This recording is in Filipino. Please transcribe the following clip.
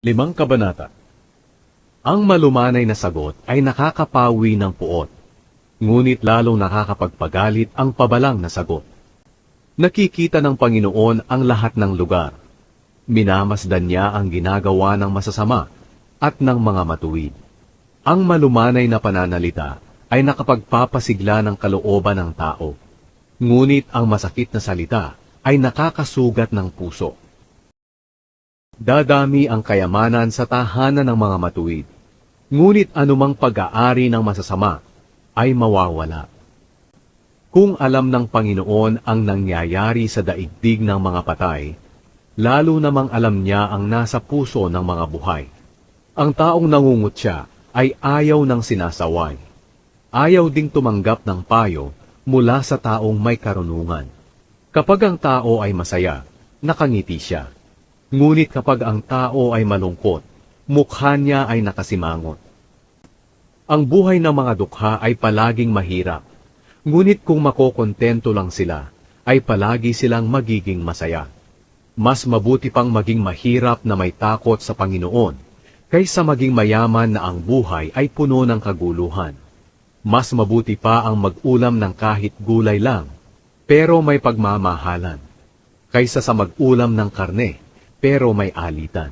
5 kabanata. Ang malumanay na sagot ay nakakapawi ng puot, ngunit lalong nakakapagpagalit ang pabalang na sagot. Nakikita ng Panginoon ang lahat ng lugar. Minamasdan niya ang ginagawa ng masasama at ng mga matuwid. Ang malumanay na pananalita ay nakapagpapasigla ng kalooban ng tao, ngunit ang masakit na salita ay nakakasugat ng puso. Dadami ang kayamanan sa tahanan ng mga matuwid, ngunit anumang pag-aari ng masasama ay mawawala. Kung alam ng Panginoon ang nangyayari sa daigdig ng mga patay, lalo namang alam niya ang nasa puso ng mga buhay. Ang taong nangungutya ay ayaw ng sinasaway. Ayaw ding tumanggap ng payo mula sa taong may karunungan. Kapag ang tao ay masaya, nakangiti siya. Ngunit kapag ang tao ay malungkot, mukha niya ay nakasimangot. Ang buhay ng mga dukha ay palaging mahirap, ngunit kung makokontento lang sila, ay palagi silang magiging masaya. Mas mabuti pang maging mahirap na may takot sa Panginoon, kaysa maging mayaman na ang buhay ay puno ng kaguluhan. Mas mabuti pa ang mag-ulam ng kahit gulay lang, pero may pagmamahalan, kaysa sa mag-ulam ng karne, pero may alitan.